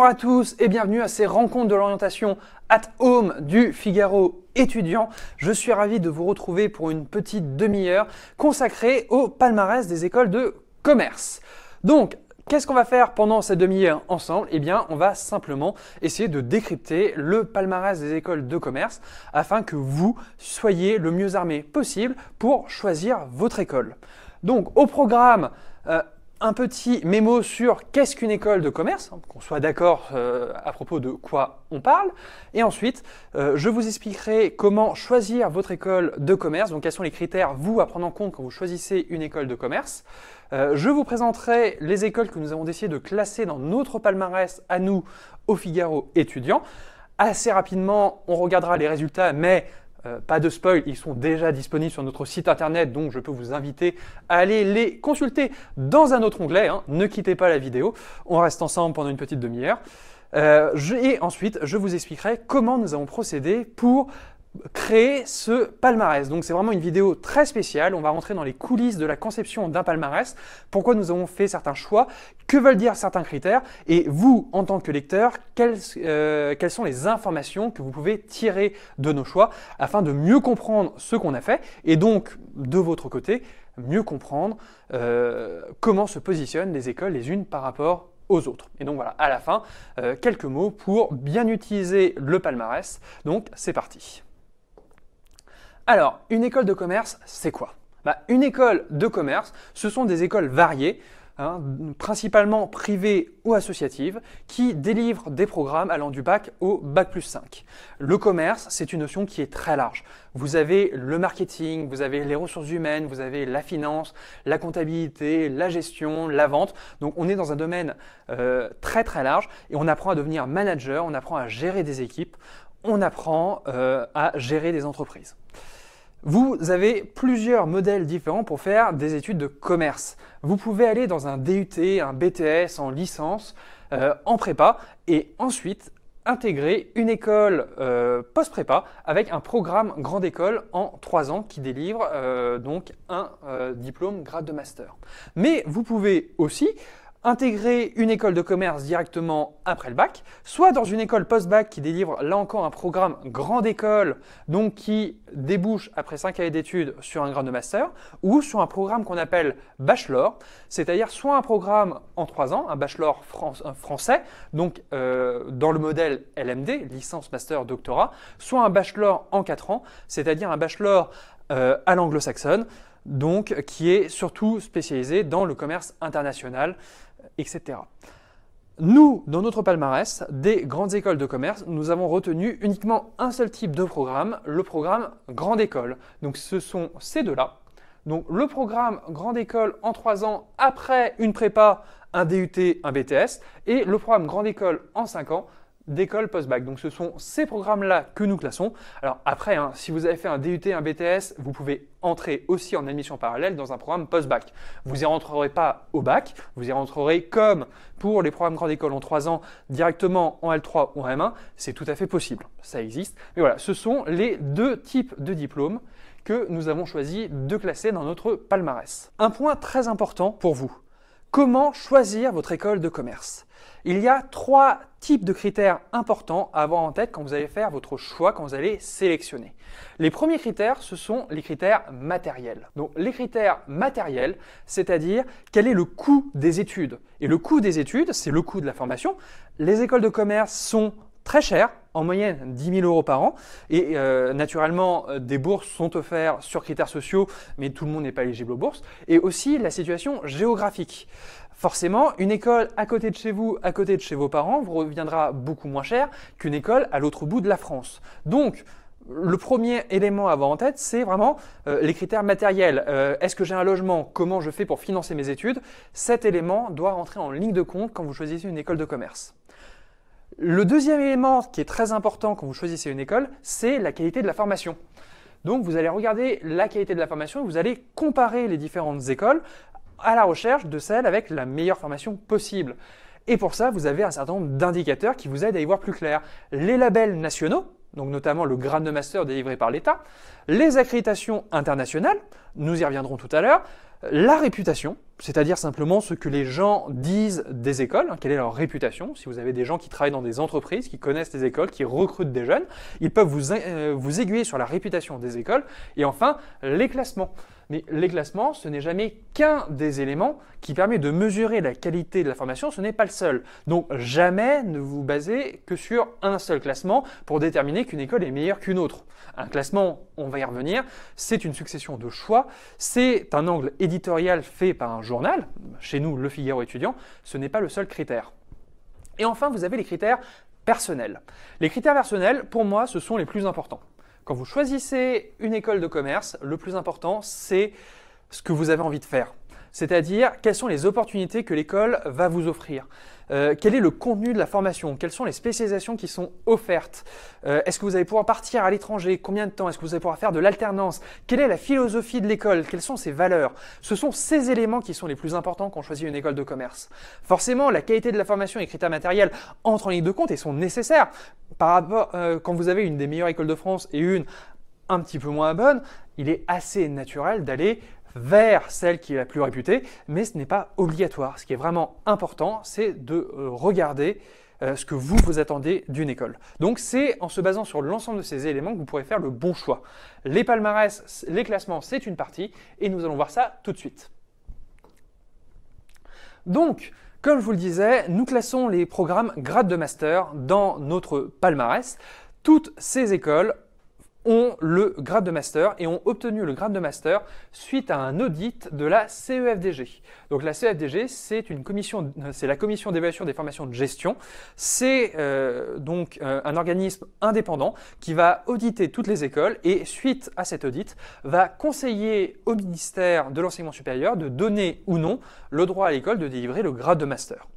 Bonjour à tous et bienvenue à ces rencontres de l'orientation at home du Figaro étudiant. Je suis ravi de vous retrouver pour une petite demi-heure consacrée au palmarès des écoles de commerce. Donc, qu'est-ce qu'on va faire pendant cette demi-heure ensemble? Eh bien, on va simplement essayer de décrypter le palmarès des écoles de commerce afin que vous soyez le mieux armé possible pour choisir votre école. Donc, au programme, un petit mémo sur qu'est-ce qu'une école de commerce, qu'on soit d'accord à propos de quoi on parle. Et ensuite, je vous expliquerai comment choisir votre école de commerce, donc quels sont les critères, vous, à prendre en compte quand vous choisissez une école de commerce. Je vous présenterai les écoles que nous avons décidé de classer dans notre palmarès à nous, au Figaro étudiant. Assez rapidement, on regardera les résultats, mais pas de spoil, ils sont déjà disponibles sur notre site internet, donc je peux vous inviter à aller les consulter dans un autre onglet. Ne quittez pas la vidéo, on reste ensemble pendant une petite demi-heure. Et ensuite, je vous expliquerai comment nous avons procédé pour créer ce palmarès. Donc c'est vraiment une vidéo très spéciale, on va rentrer dans les coulisses de la conception d'un palmarès, pourquoi nous avons fait certains choix, que veulent dire certains critères, et vous, en tant que lecteur, quelles sont les informations que vous pouvez tirer de nos choix afin de mieux comprendre ce qu'on a fait, et donc, de votre côté, mieux comprendre comment se positionnent les écoles les unes par rapport aux autres. Et donc voilà, à la fin, quelques mots pour bien utiliser le palmarès. Donc c'est parti. Alors, une école de commerce, c'est quoi? Une école de commerce, ce sont des écoles variées, principalement privées ou associatives, qui délivrent des programmes allant du bac au bac+5. Le commerce, c'est une notion qui est très large. Vous avez le marketing, vous avez les ressources humaines, vous avez la finance, la comptabilité, la gestion, la vente. Donc on est dans un domaine très très large et on apprend à devenir manager, on apprend à gérer des équipes, on apprend à gérer des entreprises. Vous avez plusieurs modèles différents pour faire des études de commerce. Vous pouvez aller dans un DUT, un BTS, en licence, en prépa, et ensuite intégrer une école post-prépa avec un programme grande école en 3 ans qui délivre donc un diplôme grade de master. Mais vous pouvez aussi intégrer une école de commerce directement après le bac, soit dans une école post-bac qui délivre là encore un programme grande école, donc qui débouche après 5 années d'études sur un grade de master, ou sur un programme qu'on appelle bachelor, c'est-à-dire soit un programme en 3 ans, un bachelor français, donc dans le modèle LMD, licence, master, doctorat, soit un bachelor en 4 ans, c'est-à-dire un bachelor à l'anglo-saxonne, donc qui est surtout spécialisé dans le commerce international, etc. Nous, dans notre palmarès des grandes écoles de commerce, nous avons retenu uniquement un seul type de programme, le programme grande école. Donc ce sont ces deux-là. Donc le programme grande école en 3 ans après une prépa, un DUT, un BTS, et le programme grande école en 5 ans, d'école post-bac. Donc ce sont ces programmes-là que nous classons. Alors après, si vous avez fait un DUT, un BTS, vous pouvez entrer aussi en admission parallèle dans un programme post-bac. Vous n'y rentrerez pas au bac, vous y rentrerez comme pour les programmes grande école en 3 ans, directement en L3 ou en M1, c'est tout à fait possible, ça existe. Mais voilà, ce sont les deux types de diplômes que nous avons choisi de classer dans notre palmarès. Un point très important pour vous, comment choisir votre école de commerce? Il y a 3 types de critères importants à avoir en tête quand vous allez faire votre choix, quand vous allez sélectionner. Les premiers critères, ce sont les critères matériels. Donc les critères matériels, c'est-à-dire quel est le coût des études. Et le coût des études, c'est le coût de la formation. Les écoles de commerce sont très chères, en moyenne 10 000 € par an. Et naturellement, des bourses sont offertes sur critères sociaux, mais tout le monde n'est pas éligible aux bourses. Et aussi la situation géographique. Forcément, une école à côté de chez vous, à côté de chez vos parents, vous reviendra beaucoup moins cher qu'une école à l'autre bout de la France. Donc, le premier élément à avoir en tête, c'est vraiment les critères matériels. Est-ce que j'ai un logement? Comment je fais pour financer mes études? Cet élément doit rentrer en ligne de compte quand vous choisissez une école de commerce. Le deuxième élément qui est très important quand vous choisissez une école, c'est la qualité de la formation. Donc, vous allez regarder la qualité de la formation et vous allez comparer les différentes écoles à la recherche de celle avec la meilleure formation possible. Et pour ça, vous avez un certain nombre d'indicateurs qui vous aident à y voir plus clair. Les labels nationaux, donc notamment le grade de master délivré par l'État, les accréditations internationales, nous y reviendrons tout à l'heure, la réputation, c'est-à-dire simplement ce que les gens disent des écoles, hein, quelle est leur réputation. Si vous avez des gens qui travaillent dans des entreprises, qui connaissent les écoles, qui recrutent des jeunes, ils peuvent vous aiguiller sur la réputation des écoles. Et enfin, les classements. Mais les classements, ce n'est jamais qu'un des éléments qui permet de mesurer la qualité de la formation, ce n'est pas le seul. Donc jamais ne vous basez que sur un seul classement pour déterminer qu'une école est meilleure qu'une autre. Un classement, on va y revenir, c'est une succession de choix, c'est un angle éditorial fait par un journal, chez nous Le Figaro étudiant, ce n'est pas le seul critère. Et enfin, vous avez les critères personnels. Les critères personnels, pour moi, ce sont les plus importants. Quand vous choisissez une école de commerce, le plus important, c'est ce que vous avez envie de faire. C'est-à-dire, quelles sont les opportunités que l'école va vous offrir. Quel est le contenu de la formation? Quelles sont les spécialisations qui sont offertes? Est-ce que vous allez pouvoir partir à l'étranger? Combien de temps? Est-ce que vous allez pouvoir faire de l'alternance? Quelle est la philosophie de l'école? Quelles sont ses valeurs? Ce sont ces éléments qui sont les plus importants quand on choisit une école de commerce. Forcément, la qualité de la formation et les critères matériels entrent en ligne de compte et sont nécessaires. Par rapport, quand vous avez une des meilleures écoles de France et une un petit peu moins bonne, il est assez naturel d'aller vers celle qui est la plus réputée, mais ce n'est pas obligatoire. Ce qui est vraiment important, c'est de regarder ce que vous attendez d'une école. Donc c'est en se basant sur l'ensemble de ces éléments que vous pourrez faire le bon choix. Les palmarès, les classements, c'est une partie, et nous allons voir ça tout de suite. Donc, comme je vous le disais, nous classons les programmes grade de master dans notre palmarès. Toutes ces écoles ont le grade de master et ont obtenu le grade de master suite à un audit de la CEFDG. Donc la CEFDG, c'est la commission d'évaluation des formations de gestion. C'est donc un organisme indépendant qui va auditer toutes les écoles et suite à cet audit, va conseiller au ministère de l'enseignement supérieur de donner ou non le droit à l'école de délivrer le grade de master.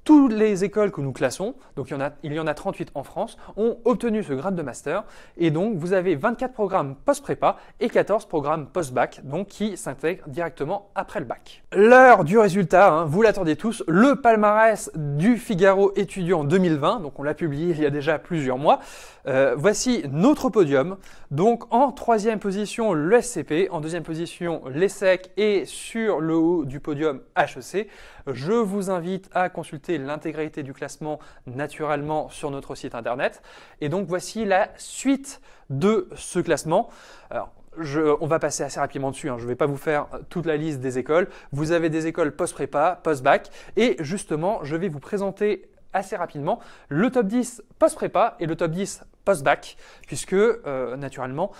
Toutes les écoles que nous classons, donc il y en a 38 en France, ont obtenu ce grade de master et donc vous avez 24 programmes post-prépa et 14 programmes post-bac, donc qui s'intègrent directement après le bac. L'heure du résultat, hein, vous l'attendez tous, le palmarès du Figaro étudiant 2020, donc on l'a publié il y a déjà plusieurs mois. Voici notre podium. Donc en troisième position, le SCP, en deuxième position, l'ESSEC et sur le haut du podium HEC. Je vous invite à consulter l'intégralité du classement naturellement sur notre site internet. Et donc voici la suite de ce classement. Alors, on va passer assez rapidement dessus, hein. Je ne vais pas vous faire toute la liste des écoles. Vous avez des écoles post-prépa, post-bac et justement, je vais vous présenter assez rapidement le top 10 post-prépa et le top 10 post-bac, puisque naturellement,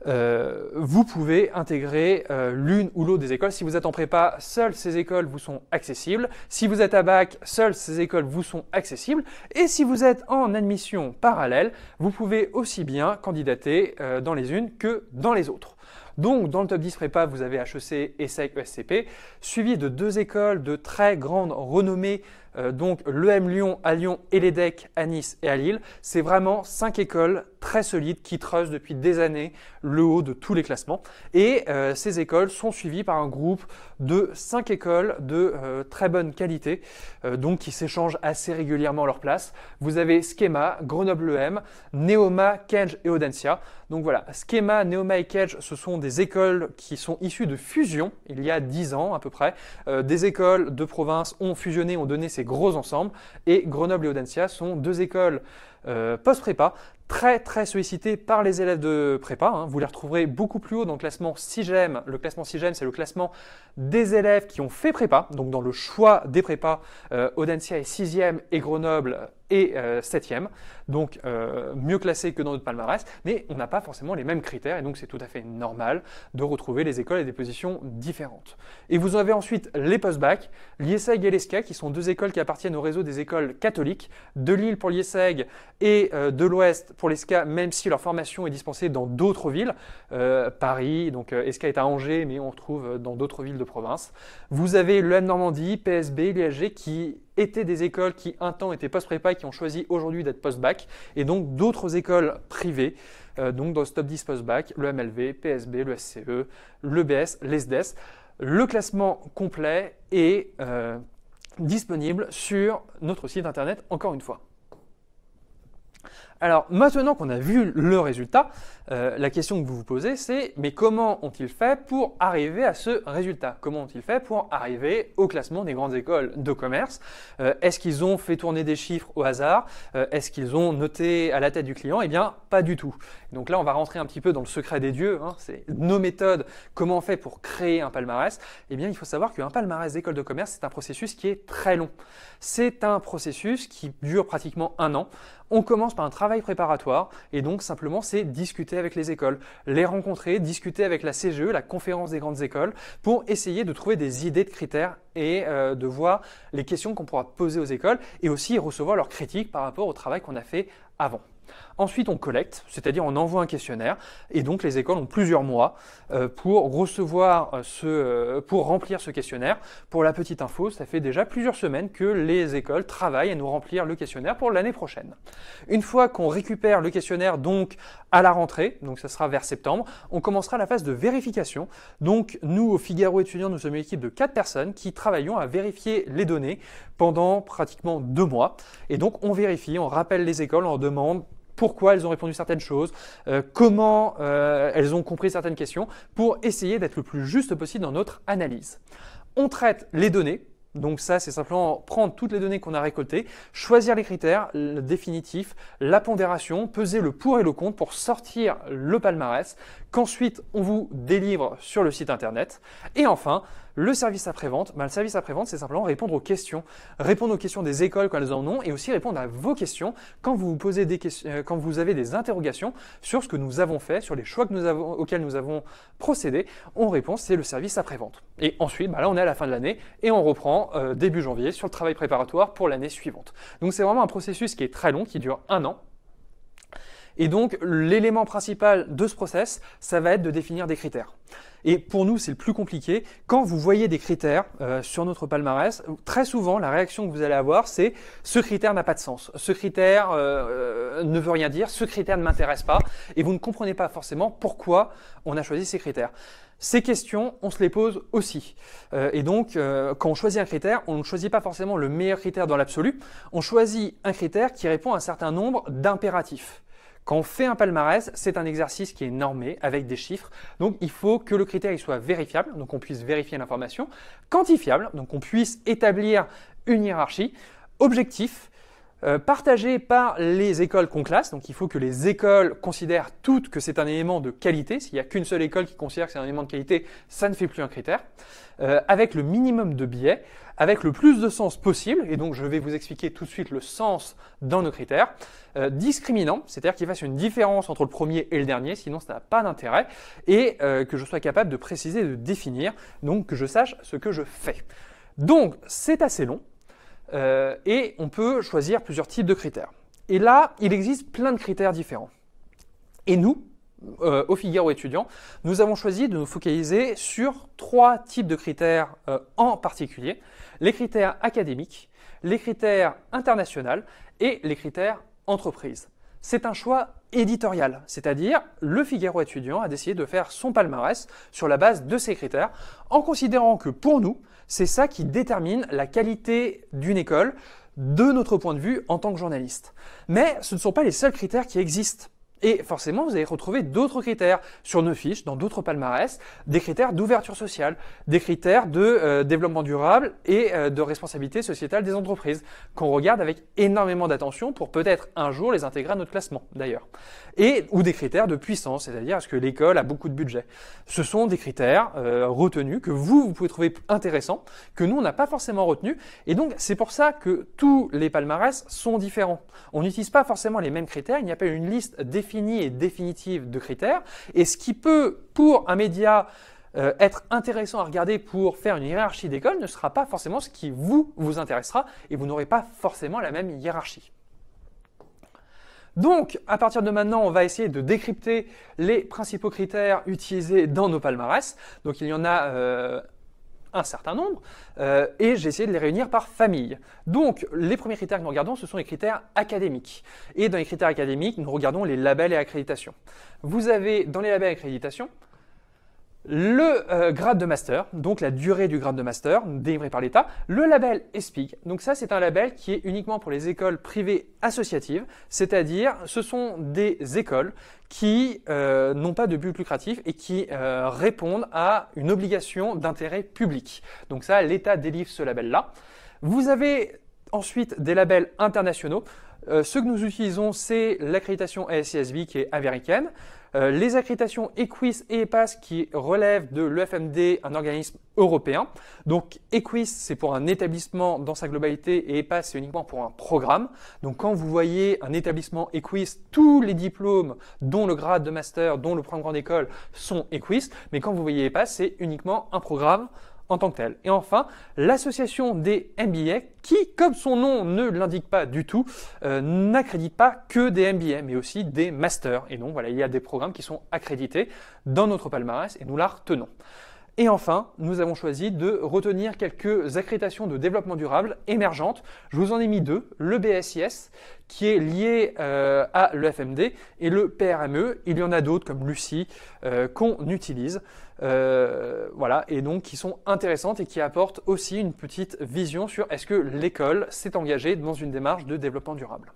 vous pouvez intégrer l'une ou l'autre des écoles. Si vous êtes en prépa, seules ces écoles vous sont accessibles. Si vous êtes à bac, seules ces écoles vous sont accessibles. Et si vous êtes en admission parallèle, vous pouvez aussi bien candidater dans les unes que dans les autres. Donc, dans le top 10 prépa, vous avez HEC, ESSEC, ESCP, suivi de deux écoles de très grande renommée, donc l'EM Lyon à Lyon et l'EDEC à Nice et à Lille. C'est vraiment 5 écoles très solides qui trustent depuis des années le haut de tous les classements. Et ces écoles sont suivies par un groupe de 5 écoles de très bonne qualité, donc qui s'échangent assez régulièrement leur place. Vous avez Schema, Grenoble EM, Neoma, Kenj et Audencia. Donc voilà, Schema, Neoma et Kenj, ce sont des écoles qui sont issues de fusion il y a 10 ans à peu près. Des écoles de province ont fusionné, ont donné ces gros ensembles. Et Grenoble et Audencia sont deux écoles post-prépa très sollicitées par les élèves de prépa. Hein. Vous les retrouverez beaucoup plus haut dans le classement SIGEM. Le classement SIGEM, c'est le classement des élèves qui ont fait prépa. Donc dans le choix des prépas, Audencia est 6e et Grenoble est 7e. Donc mieux classé que dans notre palmarès. Mais on n'a pas forcément les mêmes critères et donc c'est tout à fait normal de retrouver les écoles à des positions différentes. Et vous avez ensuite les post-bac, l'IESEG et l'ESCA qui sont deux écoles qui appartiennent au réseau des écoles catholiques, de Lille pour l'IESEG et de l'Ouest pour l'ESCA, même si leur formation est dispensée dans d'autres villes, Paris, donc ESCA est à Angers, mais on retrouve dans d'autres villes de province. Vous avez l'EM Normandie, PSB, l'IHG qui étaient des écoles qui un temps étaient post-prépa et qui ont choisi aujourd'hui d'être post-bac, et donc d'autres écoles privées, donc dans ce top 10 post-bac, le MLV, PSB, le SCE, l'EBS, l'ESDES. Le classement complet est disponible sur notre site internet encore une fois. Alors maintenant qu'on a vu le résultat, la question que vous vous posez c'est mais comment ont-ils fait pour arriver à ce résultat? Comment ont-ils fait pour arriver au classement des grandes écoles de commerce? Est-ce qu'ils ont fait tourner des chiffres au hasard? Est-ce qu'ils ont noté à la tête du client? Eh bien pas du tout. Donc là on va rentrer un petit peu dans le secret des dieux, hein, c'est nos méthodes, comment on fait pour créer un palmarès? Eh bien il faut savoir qu'un palmarès d'école de commerce c'est un processus qui est très long. C'est un processus qui dure pratiquement 1 an. On commence par un travail préparatoire et donc simplement c'est discuter avec les écoles, les rencontrer, discuter avec la CGE, la conférence des grandes écoles, pour essayer de trouver des idées de critères et de voir les questions qu'on pourra poser aux écoles et aussi recevoir leurs critiques par rapport au travail qu'on a fait avant. Ensuite, on collecte, c'est-à-dire on envoie un questionnaire et donc les écoles ont plusieurs mois pour pour remplir ce questionnaire. Pour la petite info, ça fait déjà plusieurs semaines que les écoles travaillent à nous remplir le questionnaire pour l'année prochaine. Une fois qu'on récupère le questionnaire donc à la rentrée, donc ça sera vers septembre, on commencera la phase de vérification. Donc nous, au Figaro étudiants, nous sommes une équipe de 4 personnes qui travaillons à vérifier les données pendant pratiquement 2 mois. Et donc on vérifie, on rappelle les écoles, on leur demande pourquoi elles ont répondu certaines choses, comment elles ont compris certaines questions, pour essayer d'être le plus juste possible dans notre analyse. On traite les données, donc ça c'est simplement prendre toutes les données qu'on a récoltées, choisir les critères définitifs, la pondération, peser le pour et le contre pour sortir le palmarès, qu'ensuite on vous délivre sur le site internet. Et enfin, le service après-vente, le service après-vente, c'est simplement répondre aux questions des écoles quand elles en ont et aussi répondre à vos questions quand vous vous posez des questions, quand vous avez des interrogations sur ce que nous avons fait, sur les choix auxquels nous avons procédé. On répond, c'est le service après-vente. Et ensuite, là on est à la fin de l'année et on reprend début janvier sur le travail préparatoire pour l'année suivante. Donc c'est vraiment un processus qui est très long, qui dure 1 an. Et donc, l'élément principal de ce process, ça va être de définir des critères. Et pour nous, c'est le plus compliqué. Quand vous voyez des critères sur notre palmarès, très souvent, la réaction que vous allez avoir, c'est « ce critère n'a pas de sens, ce critère ne veut rien dire, ce critère ne m'intéresse pas » et vous ne comprenez pas forcément pourquoi on a choisi ces critères. Ces questions, on se les pose aussi. Et donc, quand on choisit un critère, on ne choisit pas forcément le meilleur critère dans l'absolu, on choisit un critère qui répond à un certain nombre d'impératifs. Quand on fait un palmarès, c'est un exercice qui est normé avec des chiffres. Donc, il faut que le critère il soit vérifiable, donc on puisse vérifier l'information, quantifiable, donc on puisse établir une hiérarchie, objectif, partagé par les écoles qu'on classe. Donc, il faut que les écoles considèrent toutes que c'est un élément de qualité. S'il n'y a qu'une seule école qui considère que c'est un élément de qualité, ça ne fait plus un critère. Avec le minimum de biais, avec le plus de sens possible, et donc je vais vous expliquer tout de suite le sens dans nos critères, discriminant, c'est-à-dire qu'il fasse une différence entre le premier et le dernier, sinon ça n'a pas d'intérêt, et que je sois capable de préciser, de définir, donc que je sache ce que je fais. Donc c'est assez long, et on peut choisir plusieurs types de critères. Et là, il existe plein de critères différents. Et nous, au Figaro étudiant, nous avons choisi de nous focaliser sur 3 types de critères en particulier. Les critères académiques, les critères internationaux et les critères entreprises. C'est un choix éditorial, c'est-à-dire le Figaro étudiant a décidé de faire son palmarès sur la base de ces critères en considérant que pour nous, c'est ça qui détermine la qualité d'une école de notre point de vue en tant que journaliste. Mais ce ne sont pas les seuls critères qui existent. Et forcément, vous allez retrouver d'autres critères sur nos fiches, dans d'autres palmarès, des critères d'ouverture sociale, des critères de développement durable et de responsabilité sociétale des entreprises, qu'on regarde avec énormément d'attention pour peut-être un jour les intégrer à notre classement d'ailleurs. Ou des critères de puissance, c'est-à-dire est-ce que l'école a beaucoup de budget. Ce sont des critères retenus que vous pouvez trouver intéressants, que nous, on n'a pas forcément retenus. Et donc, c'est pour ça que tous les palmarès sont différents. On n'utilise pas forcément les mêmes critères, il n'y a pas une liste définie et définitive de critères, et ce qui peut, pour un média, être intéressant à regarder pour faire une hiérarchie d'école ne sera pas forcément ce qui vous intéressera, et vous n'aurez pas forcément la même hiérarchie. Donc, à partir de maintenant, on va essayer de décrypter les principaux critères utilisés dans nos palmarès. Donc, il y en a un certain nombre, et j'ai essayé de les réunir par famille. Donc, les premiers critères que nous regardons, ce sont les critères académiques. Et dans les critères académiques, nous regardons les labels et accréditations. Vous avez, dans les labels et accréditations, Le grade de master, donc la durée du grade de master délivré par l'État, le label ESPIG. Donc ça, c'est un label qui est uniquement pour les écoles privées associatives, c'est-à-dire ce sont des écoles qui n'ont pas de but lucratif et qui répondent à une obligation d'intérêt public. Donc ça, l'État délivre ce label-là. Vous avez ensuite des labels internationaux. Ceux que nous utilisons, c'est l'accréditation ASCSB qui est américaine. Les accréditations EQUIS et EPAS qui relèvent de l'EFMD, un organisme européen. Donc EQUIS, c'est pour un établissement dans sa globalité et EPAS, c'est uniquement pour un programme. Donc quand vous voyez un établissement EQUIS, tous les diplômes, dont le grade de master, dont le programme grande école, sont EQUIS. Mais quand vous voyez EPAS, c'est uniquement un programme en tant que tel. Et enfin, l'association des MBA qui, comme son nom ne l'indique pas du tout, n'accrédite pas que des MBA, mais aussi des masters. Et donc voilà, il y a des programmes qui sont accrédités dans notre palmarès et nous la retenons. Et enfin, nous avons choisi de retenir quelques accréditations de développement durable émergentes. Je vous en ai mis deux, le BSIS qui est lié à l'EFMD et le PRME. Il y en a d'autres comme l'UCI qu'on utilise. Voilà, et donc qui sont intéressantes et qui apportent aussi une petite vision sur est-ce que l'école s'est engagée dans une démarche de développement durable.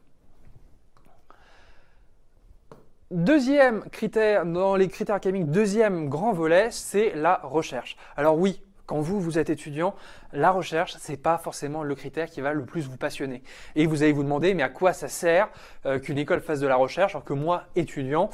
Deuxième critère, dans les critères académiques, deuxième grand volet, c'est la recherche. Alors oui, quand vous êtes étudiant, la recherche, c'est pas forcément le critère qui va le plus vous passionner. Et vous allez vous demander, mais à quoi ça sert qu'une école fasse de la recherche alors que moi, étudiant,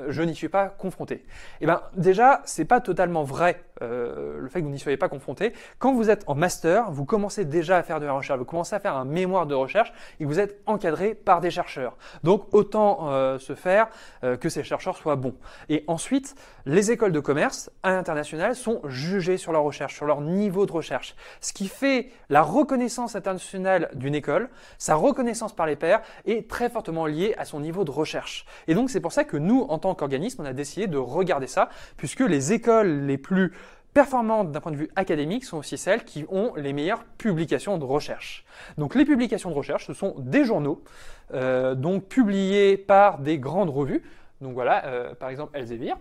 je n'y suis pas confronté? Eh bien, déjà, c'est pas totalement vrai le fait que vous n'y soyez pas confronté. Quand vous êtes en master, vous commencez déjà à faire de la recherche, vous commencez à faire un mémoire de recherche et vous êtes encadré par des chercheurs. Donc, autant se faire que ces chercheurs soient bons. Et ensuite, les écoles de commerce à l'international sont jugées sur leur recherche, sur leur niveau de recherche. Ce qui fait la reconnaissance internationale d'une école, sa reconnaissance par les pairs est très fortement liée à son niveau de recherche. Et donc c'est pour ça que nous, en tant qu'organisme, on a décidé de regarder ça, puisque les écoles les plus performantes d'un point de vue académique sont aussi celles qui ont les meilleures publications de recherche. Donc les publications de recherche, ce sont des journaux, donc publiés par des grandes revues. Donc voilà, par exemple Elsevier.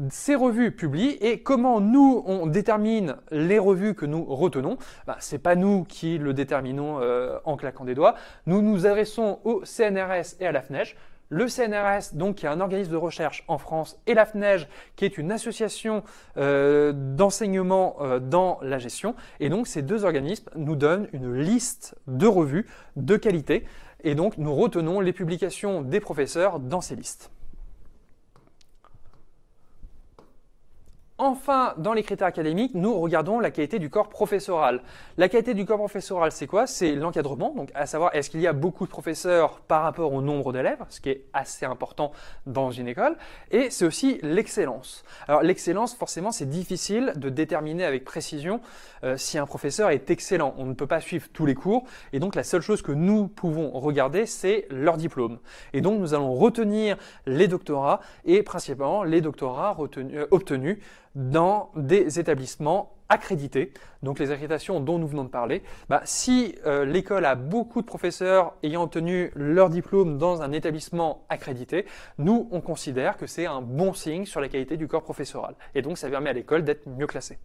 Ces revues publient et comment nous on détermine les revues que nous retenons, c'est pas nous qui le déterminons en claquant des doigts. Nous nous adressons au CNRS et à la FNEJ. Le CNRS, donc, qui est un organisme de recherche en France, et la FNEJ, qui est une association d'enseignement dans la gestion. Et donc, ces deux organismes nous donnent une liste de revues de qualité. Et donc, nous retenons les publications des professeurs dans ces listes. Enfin, dans les critères académiques, nous regardons la qualité du corps professoral. La qualité du corps professoral, c'est quoi? C'est l'encadrement, donc à savoir est-ce qu'il y a beaucoup de professeurs par rapport au nombre d'élèves, ce qui est assez important dans une école, et c'est aussi l'excellence. Alors l'excellence, forcément, c'est difficile de déterminer avec précision si un professeur est excellent. On ne peut pas suivre tous les cours, et donc la seule chose que nous pouvons regarder, c'est leur diplôme. Et donc nous allons retenir les doctorats, et principalement les doctorats obtenus dans des établissements accrédités, donc les accréditations dont nous venons de parler. Si l'école a beaucoup de professeurs ayant obtenu leur diplôme dans un établissement accrédité, nous on considère que c'est un bon signe sur la qualité du corps professoral. Et donc ça permet à l'école d'être mieux classée.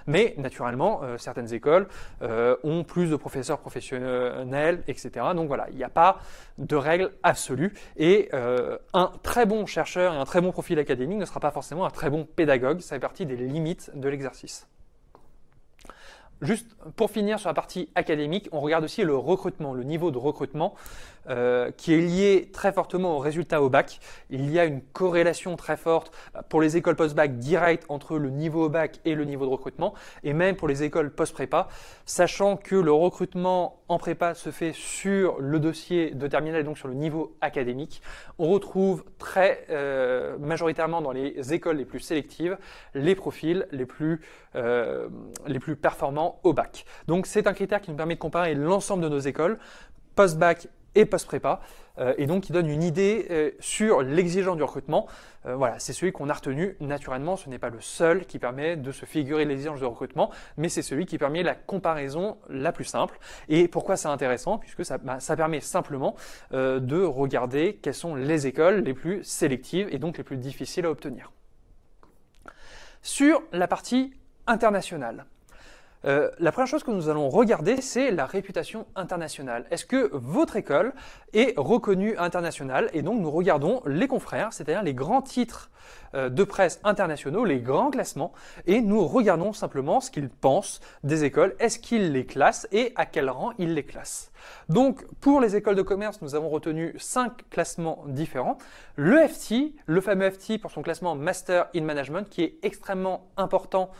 Mais naturellement, certaines écoles ont plus de professeurs professionnels, etc. Donc voilà, il n'y a pas de règle absolue. Et un très bon chercheur et un très bon profil académique ne sera pas forcément un très bon pédagogue. Ça fait partie des limites de l'exercice. Juste pour finir sur la partie académique, on regarde aussi le recrutement, le niveau de recrutement qui est lié très fortement au résultat au bac. Il y a une corrélation très forte pour les écoles post-bac directe entre le niveau au bac et le niveau de recrutement, et même pour les écoles post-prépa, sachant que le recrutement en prépa se fait sur le dossier de terminale et donc sur le niveau académique. On retrouve très majoritairement dans les écoles les plus sélectives les profils les plus performants au bac. Donc c'est un critère qui nous permet de comparer l'ensemble de nos écoles, post-bac et post-prépa, et donc qui donne une idée sur l'exigence du recrutement. Voilà, c'est celui qu'on a retenu naturellement, ce n'est pas le seul qui permet de se figurer l'exigence de recrutement, mais c'est celui qui permet la comparaison la plus simple. Et pourquoi c'est intéressant? Puisque ça permet simplement de regarder quelles sont les écoles les plus sélectives et donc les plus difficiles à obtenir. Sur la partie internationale, la première chose que nous allons regarder, c'est la réputation internationale. Est-ce que votre école est reconnue internationale? Et donc nous regardons les confrères, c'est-à-dire les grands titres de presse internationaux, les grands classements, et nous regardons simplement ce qu'ils pensent des écoles, est-ce qu'ils les classent et à quel rang ils les classent. Donc pour les écoles de commerce, nous avons retenu 5 classements différents. Le FT, le fameux FT pour son classement Master in Management, qui est extrêmement important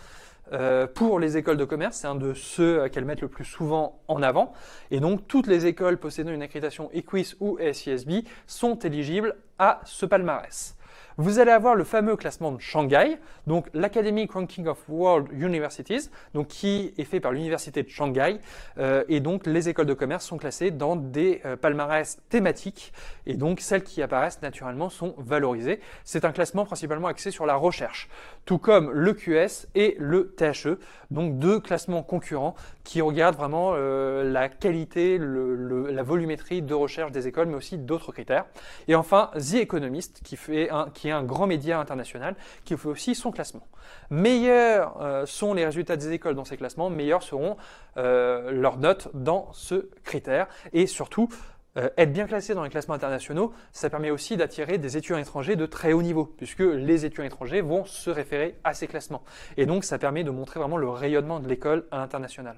pour les écoles de commerce, c'est un de ceux qu'elles mettent le plus souvent en avant. Et donc, toutes les écoles possédant une accréditation EQUIS ou ASISB sont éligibles à ce palmarès. Vous allez avoir le fameux classement de Shanghai, donc l'Academic Ranking of World Universities, donc qui est fait par l'université de Shanghai. Et donc, les écoles de commerce sont classées dans des palmarès thématiques. Et donc, celles qui apparaissent naturellement sont valorisées. C'est un classement principalement axé sur la recherche, tout comme le QS et le THE, donc 2 classements concurrents qui regardent vraiment la qualité, la volumétrie de recherche des écoles, mais aussi d'autres critères. Et enfin, The Economist, qui est un grand média international, qui fait aussi son classement. Meilleurs sont les résultats des écoles dans ces classements, meilleurs seront leurs notes dans ce critère. Et surtout, être bien classé dans les classements internationaux, ça permet aussi d'attirer des étudiants étrangers de très haut niveau, puisque les étudiants étrangers vont se référer à ces classements. Et donc, ça permet de montrer vraiment le rayonnement de l'école à l'international.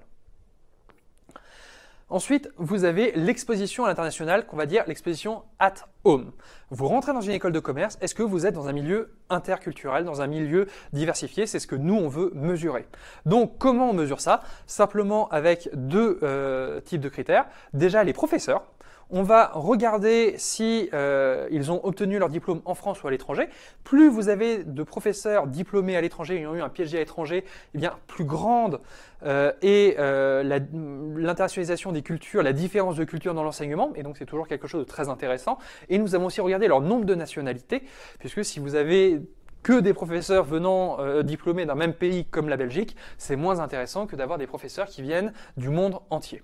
Ensuite, vous avez l'exposition à l'international, qu'on va dire l'exposition at home. Vous rentrez dans une école de commerce, est-ce que vous êtes dans un milieu interculturel, dans un milieu diversifié? C'est ce que nous, on veut mesurer. Donc, comment on mesure ça? Simplement avec 2 types de critères. Déjà, les professeurs. On va regarder si ils ont obtenu leur diplôme en France ou à l'étranger. Plus vous avez de professeurs diplômés à l'étranger, ayant eu un PhD à l'étranger, eh bien, plus grande est l'internationalisation des cultures, la différence de culture dans l'enseignement. Et donc, c'est toujours quelque chose de très intéressant. Et nous avons aussi regardé leur nombre de nationalités, puisque si vous avez que des professeurs venant diplômés d'un même pays comme la Belgique, c'est moins intéressant que d'avoir des professeurs qui viennent du monde entier.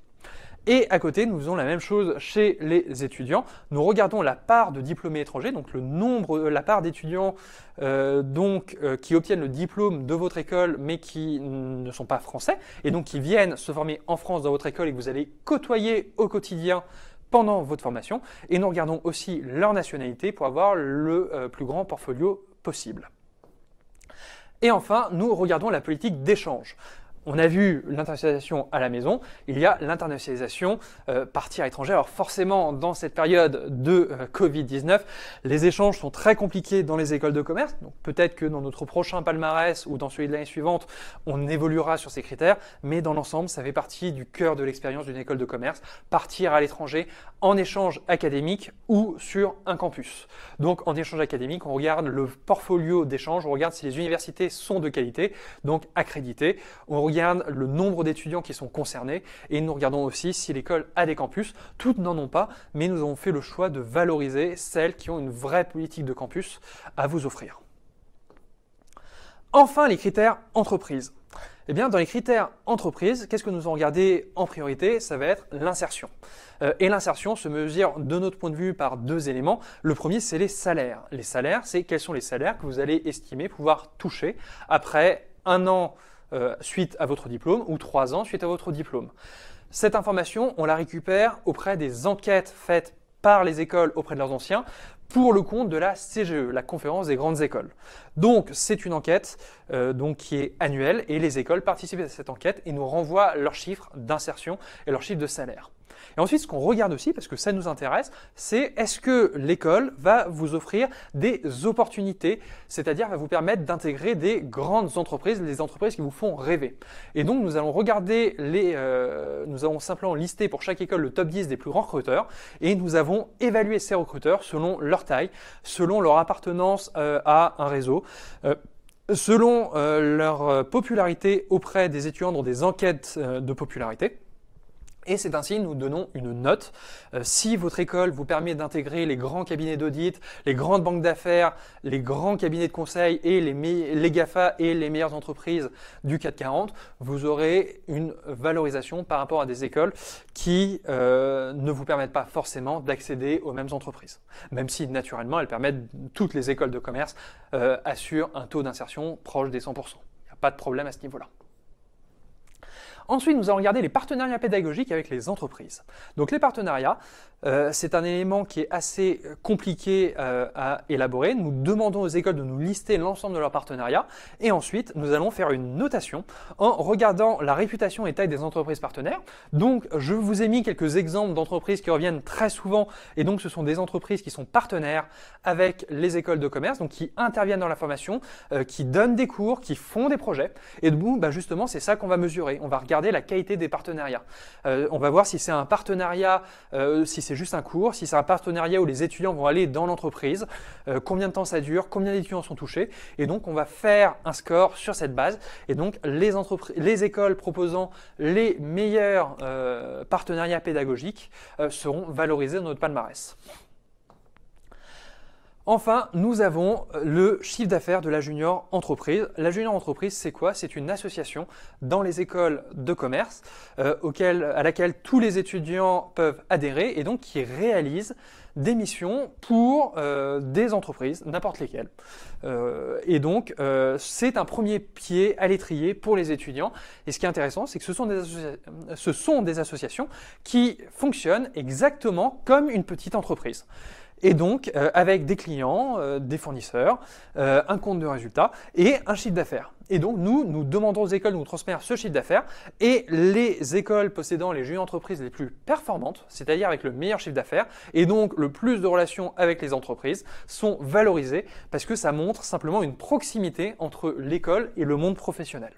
Et à côté, nous faisons la même chose chez les étudiants. Nous regardons la part de diplômés étrangers, donc la part d'étudiants qui obtiennent le diplôme de votre école, mais qui ne sont pas français, et donc qui viennent se former en France dans votre école et que vous allez côtoyer au quotidien pendant votre formation. Et nous regardons aussi leur nationalité pour avoir le plus grand portfolio possible. Et enfin, nous regardons la politique d'échange. On a vu l'internationalisation à la maison, il y a l'internationalisation partie à l'étranger. Alors forcément, dans cette période de Covid-19, les échanges sont très compliqués dans les écoles de commerce. Donc peut-être que dans notre prochain palmarès ou dans celui de l'année suivante, on évoluera sur ces critères. Mais dans l'ensemble, ça fait partie du cœur de l'expérience d'une école de commerce, partir à l'étranger en échange académique ou sur un campus. Donc en échange académique, on regarde le portfolio d'échange, on regarde si les universités sont de qualité, donc accréditées. On regarde le nombre d'étudiants qui sont concernés et nous regardons aussi si l'école a des campus. Toutes n'en ont pas, mais nous avons fait le choix de valoriser celles qui ont une vraie politique de campus à vous offrir. Enfin, les critères entreprises. Eh bien, dans les critères entreprises, qu'est-ce que nous allons regarder en priorité? Ça va être l'insertion. Et l'insertion se mesure de notre point de vue par 2 éléments. Le premier, c'est les salaires. Les salaires, c'est quels sont les salaires que vous allez estimer pouvoir toucher après 1 an suite à votre diplôme ou 3 ans suite à votre diplôme. Cette information, on la récupère auprès des enquêtes faites par les écoles auprès de leurs anciens pour le compte de la CGE, la Conférence des grandes écoles. Donc, c'est une enquête qui est annuelle et les écoles participent à cette enquête et nous renvoient leurs chiffres d'insertion et leurs chiffres de salaire. Et ensuite, ce qu'on regarde aussi, parce que ça nous intéresse, c'est est-ce que l'école va vous offrir des opportunités, c'est-à-dire va vous permettre d'intégrer des grandes entreprises, des entreprises qui vous font rêver. Et donc, nous allons regarder nous avons simplement listé pour chaque école le top 10 des plus grands recruteurs et nous avons évalué ces recruteurs selon leur taille, selon leur appartenance à un réseau, selon leur popularité auprès des étudiants dans des enquêtes de popularité. Et c'est ainsi que nous donnons une note. Si votre école vous permet d'intégrer les grands cabinets d'audit, les grandes banques d'affaires, les grands cabinets de conseil et les GAFA et les meilleures entreprises du CAC 40, vous aurez une valorisation par rapport à des écoles qui ne vous permettent pas forcément d'accéder aux mêmes entreprises. Même si naturellement elles permettent, toutes les écoles de commerce assurent un taux d'insertion proche des 100%. Il n'y a pas de problème à ce niveau-là. Ensuite, nous allons regarder les partenariats pédagogiques avec les entreprises. Donc les partenariats, c'est un élément qui est assez compliqué à élaborer. Nous demandons aux écoles de nous lister l'ensemble de leurs partenariats et ensuite nous allons faire une notation en regardant la réputation et taille des entreprises partenaires. Donc je vous ai mis quelques exemples d'entreprises qui reviennent très souvent et donc ce sont des entreprises qui sont partenaires avec les écoles de commerce, donc qui interviennent dans la formation, qui donnent des cours, qui font des projets. Et donc justement c'est ça qu'on va mesurer. On va regarder la qualité des partenariats. On va voir si c'est un partenariat, si c'est juste un cours, si c'est un partenariat où les étudiants vont aller dans l'entreprise, combien de temps ça dure, combien d'étudiants sont touchés. Et donc, on va faire un score sur cette base. Et donc, les écoles proposant les meilleurs partenariats pédagogiques seront valorisées dans notre palmarès. Enfin, nous avons le chiffre d'affaires de la junior entreprise. La junior entreprise, c'est quoi? C'est une association dans les écoles de commerce à laquelle tous les étudiants peuvent adhérer et donc qui réalise des missions pour des entreprises, n'importe lesquelles. Et donc, c'est un premier pied à l'étrier pour les étudiants. Et ce qui est intéressant, c'est que ce sont des associations qui fonctionnent exactement comme une petite entreprise. Et donc, avec des clients, des fournisseurs, un compte de résultats et un chiffre d'affaires. Et donc, nous demandons aux écoles de nous transmettre ce chiffre d'affaires et les écoles possédant les juniors entreprises les plus performantes, c'est-à-dire avec le meilleur chiffre d'affaires et donc le plus de relations avec les entreprises, sont valorisées parce que ça montre simplement une proximité entre l'école et le monde professionnel.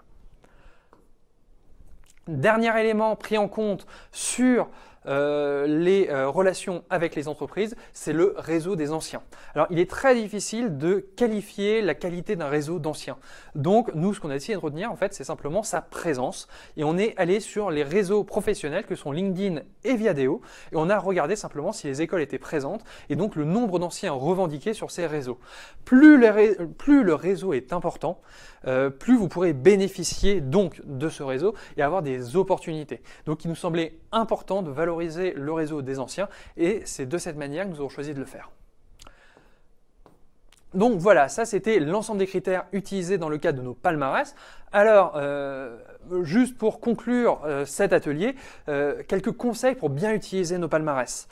Dernier élément pris en compte sur les relations avec les entreprises, c'est le réseau des anciens. Alors, il est très difficile de qualifier la qualité d'un réseau d'anciens. Donc, nous, ce qu'on a essayé de retenir, en fait, c'est simplement sa présence. Et on est allé sur les réseaux professionnels que sont LinkedIn et Viadeo. Et on a regardé simplement si les écoles étaient présentes et donc le nombre d'anciens revendiqués sur ces réseaux. Plus le réseau est important, plus vous pourrez bénéficier donc de ce réseau et avoir des opportunités. Donc, il nous semblait important de valoriser le réseau des anciens et c'est de cette manière que nous avons choisi de le faire. Donc voilà, ça c'était l'ensemble des critères utilisés dans le cadre de nos palmarès. Alors, juste pour conclure cet atelier, quelques conseils pour bien utiliser nos palmarès.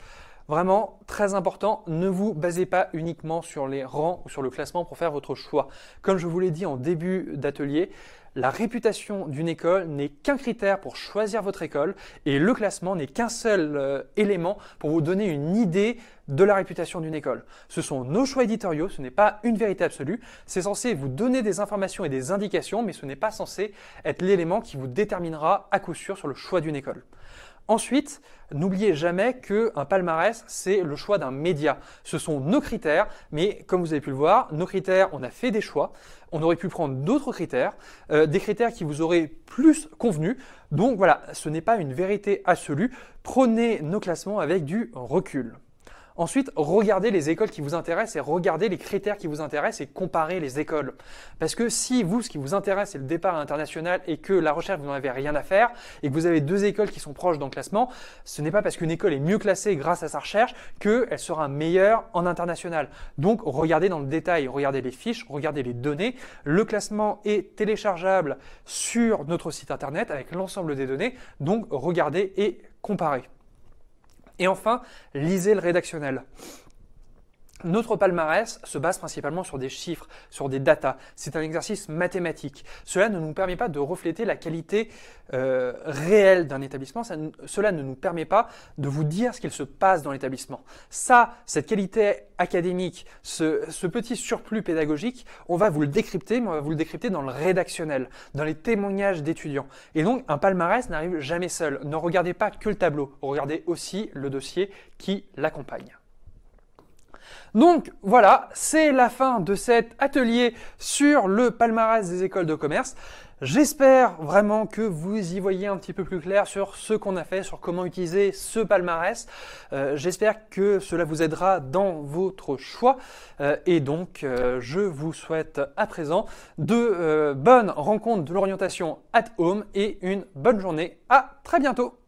Vraiment, très important, ne vous basez pas uniquement sur les rangs ou sur le classement pour faire votre choix. Comme je vous l'ai dit en début d'atelier, la réputation d'une école n'est qu'un critère pour choisir votre école et le classement n'est qu'un seul élément pour vous donner une idée de la réputation d'une école. Ce sont nos choix éditoriaux, ce n'est pas une vérité absolue. C'est censé vous donner des informations et des indications, mais ce n'est pas censé être l'élément qui vous déterminera à coup sûr sur le choix d'une école. Ensuite, n'oubliez jamais qu'un palmarès, c'est le choix d'un média. Ce sont nos critères, mais comme vous avez pu le voir, nos critères, on a fait des choix. On aurait pu prendre d'autres critères, des critères qui vous auraient plus convenu. Donc voilà, ce n'est pas une vérité absolue. Prenez nos classements avec du recul. Ensuite, regardez les écoles qui vous intéressent et regardez les critères qui vous intéressent et comparez les écoles. Parce que si vous, ce qui vous intéresse, c'est le départ à l'international et que la recherche, vous n'en avez rien à faire et que vous avez deux écoles qui sont proches dans le classement, ce n'est pas parce qu'une école est mieux classée grâce à sa recherche qu'elle sera meilleure en international. Donc, regardez dans le détail, regardez les fiches, regardez les données. Le classement est téléchargeable sur notre site internet avec l'ensemble des données. Donc, regardez et comparez. Et enfin, lisez le rédactionnel. Notre palmarès se base principalement sur des chiffres, sur des datas. C'est un exercice mathématique. Cela ne nous permet pas de refléter la qualité réelle d'un établissement. Cela ne nous permet pas de vous dire ce qu'il se passe dans l'établissement. Cette qualité académique, ce petit surplus pédagogique, on va vous le décrypter, mais on va vous le décrypter dans le rédactionnel, dans les témoignages d'étudiants. Et donc, un palmarès n'arrive jamais seul. Ne regardez pas que le tableau, regardez aussi le dossier qui l'accompagne. Donc voilà, c'est la fin de cet atelier sur le palmarès des écoles de commerce. J'espère vraiment que vous y voyez un petit peu plus clair sur ce qu'on a fait, sur comment utiliser ce palmarès. J'espère que cela vous aidera dans votre choix. Et donc, je vous souhaite à présent de bonnes rencontres de l'orientation at home et une bonne journée. À très bientôt!